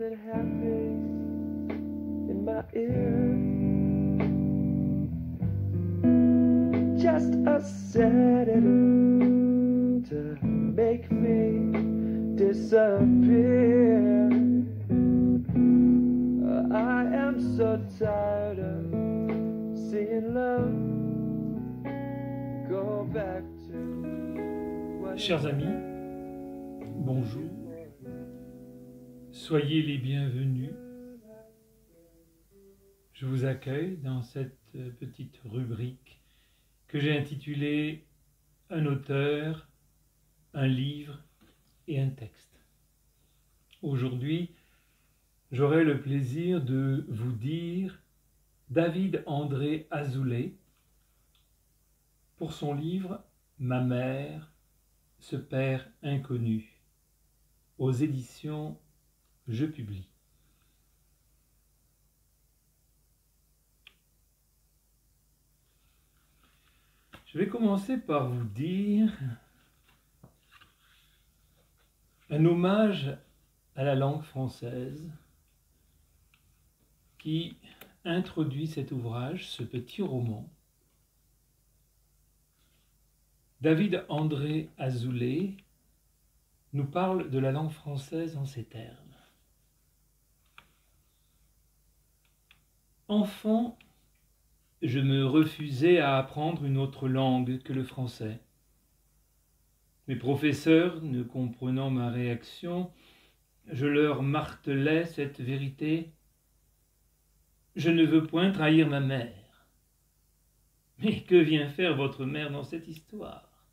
something happy in my ear. Just a sedative to make me disappear. I am so tired of seeing love go back to. Chers amis, bonjour. Soyez les bienvenus. Je vous accueille dans cette petite rubrique que j'ai intitulée « Un auteur, un livre et un texte ». Aujourd'hui, j'aurai le plaisir de vous dire David André Azoulay pour son livre « Ma mère, ce père inconnu » aux éditions Je publie. Je vais commencer par vous dire un hommage à la langue française qui introduit cet ouvrage, ce petit roman. David André Azoulay nous parle de la langue française en ces termes. Enfant, je me refusais à apprendre une autre langue que le français. Mes professeurs, ne comprenant ma réaction, je leur martelais cette vérité. Je ne veux point trahir ma mère. Mais que vient faire votre mère dans cette histoire?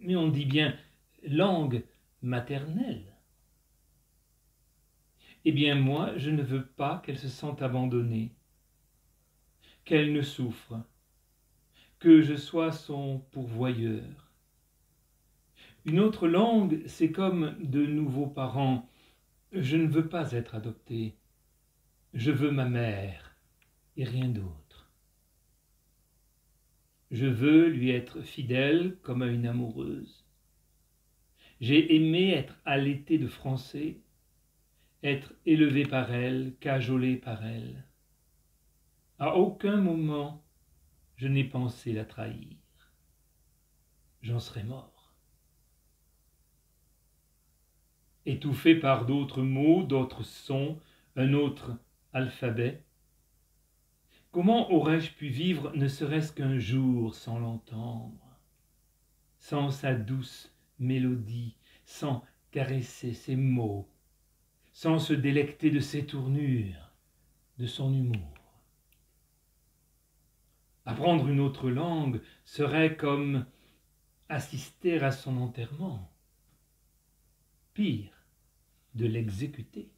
Mais on dit bien langue maternelle. Eh bien moi, je ne veux pas qu'elle se sente abandonnée, qu'elle ne souffre, que je sois son pourvoyeur. Une autre langue, c'est comme de nouveaux parents. Je ne veux pas être adopté. Je veux ma mère et rien d'autre. Je veux lui être fidèle comme à une amoureuse. J'ai aimé être allaité de français, être élevé par elle, cajolé par elle. À aucun moment, je n'ai pensé la trahir. J'en serais mort. Étouffé par d'autres mots, d'autres sons, un autre alphabet, comment aurais-je pu vivre ne serait-ce qu'un jour sans l'entendre, sans sa douce mélodie, sans caresser ses mots, sans se délecter de ses tournures, de son humour? Apprendre une autre langue serait comme assister à son enterrement. Pire, de l'exécuter.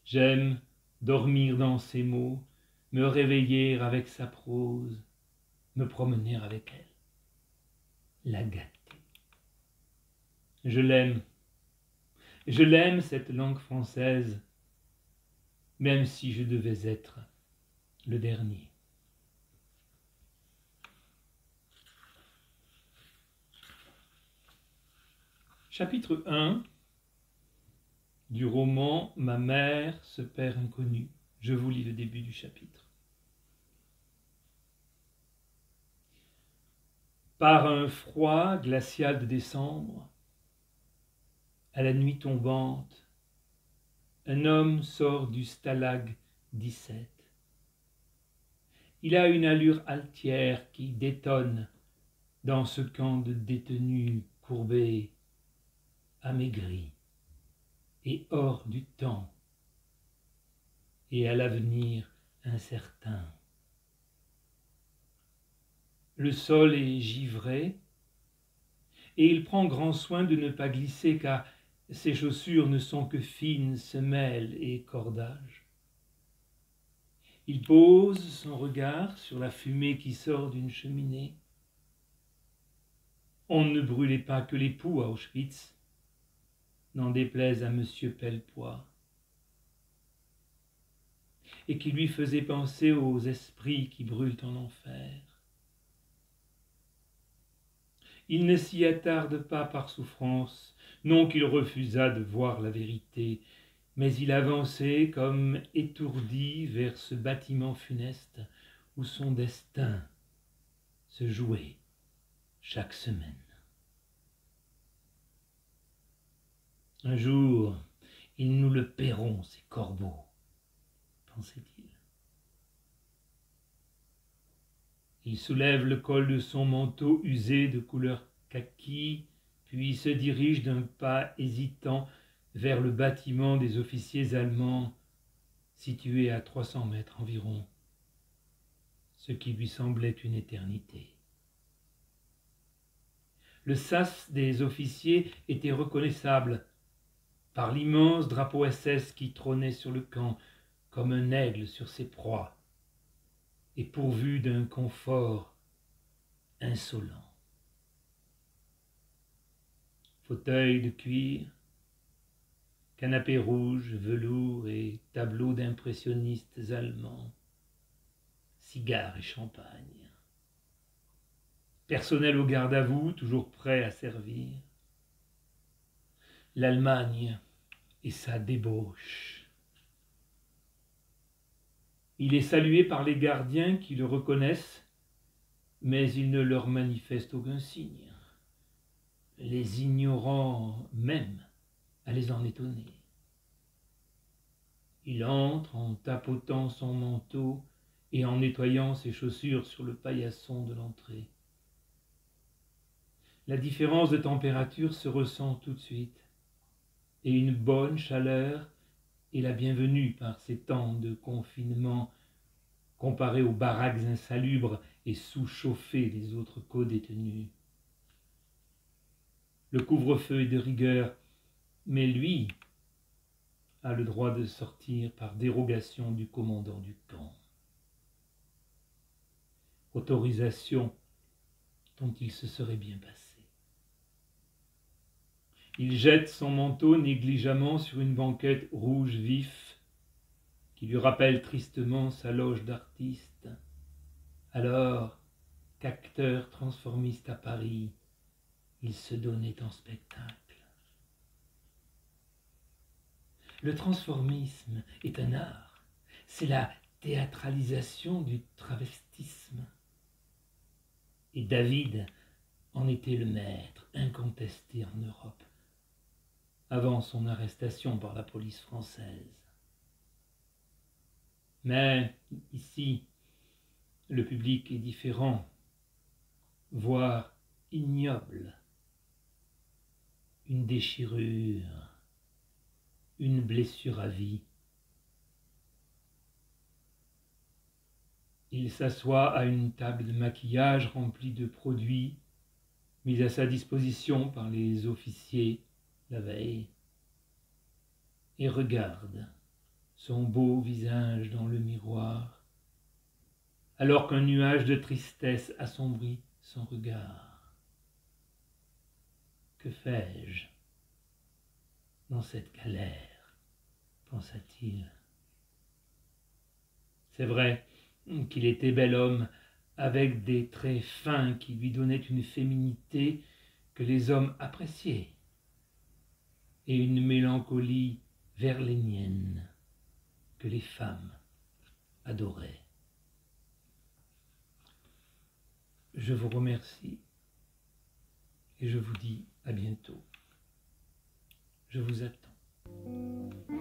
J'aime dormir dans ses mots, me réveiller avec sa prose, me promener avec elle, la gâter. Je l'aime cette langue française, même si je devais être le dernier. Chapitre 1 du roman « Ma mère, ce père inconnu ». Je vous lis le début du chapitre. Par un froid glacial de décembre, à la nuit tombante, un homme sort du stalag 17. Il a une allure altière qui détonne dans ce camp de détenus courbés, amaigris et hors du temps et à l'avenir incertain. Le sol est givré et il prend grand soin de ne pas glisser car ses chaussures ne sont que fines semelles et cordages. Il pose son regard sur la fumée qui sort d'une cheminée. On ne brûlait pas que les poux à Auschwitz, n'en déplaise à M. Pellepoix, et qui lui faisait penser aux esprits qui brûlent en enfer. Il ne s'y attarde pas par souffrance, non qu'il refusât de voir la vérité, mais il avançait comme étourdi vers ce bâtiment funeste où son destin se jouait chaque semaine. Un jour, ils nous le paieront, ces corbeaux, pensait-il. Il soulève le col de son manteau usé de couleur kaki, puis se dirige d'un pas hésitant vers le bâtiment des officiers allemands, situé à 300 mètres environ, ce qui lui semblait une éternité. Le sas des officiers était reconnaissable par l'immense drapeau SS qui trônait sur le camp comme un aigle sur ses proies et pourvu d'un confort insolent. Fauteuil de cuir, canapé rouge, velours et tableaux d'impressionnistes allemands, cigares et champagne. Personnel au garde à vous, toujours prêt à servir. L'Allemagne et sa débauche. Il est salué par les gardiens qui le reconnaissent, mais il ne leur manifeste aucun signe. Les ignorants même allaient en étonner. Il entre en tapotant son manteau et en nettoyant ses chaussures sur le paillasson de l'entrée. La différence de température se ressent tout de suite, et une bonne chaleur est la bienvenue par ces temps de confinement comparés aux baraques insalubres et sous-chauffées des autres co-détenus. Le couvre-feu est de rigueur, mais lui a le droit de sortir par dérogation du commandant du camp. Autorisation dont il se serait bien passé. Il jette son manteau négligemment sur une banquette rouge vif qui lui rappelle tristement sa loge d'artiste, alors qu'acteur transformiste à Paris, il se donnait en spectacle. Le transformisme est un art, c'est la théâtralisation du travestisme. Et David en était le maître, incontesté en Europe, avant son arrestation par la police française. Mais ici, le public est différent, voire ignoble. Une déchirure, une blessure à vie. Il s'assoit à une table de maquillage remplie de produits mis à sa disposition par les officiers la veille et regarde son beau visage dans le miroir, alors qu'un nuage de tristesse assombrit son regard. Que fais-je dans cette galère, pensa-t-il. C'est vrai qu'il était bel homme, avec des traits fins qui lui donnaient une féminité que les hommes appréciaient, et une mélancolie verlénienne que les femmes adoraient. Je vous remercie et je vous dis à bientôt. Je vous attends.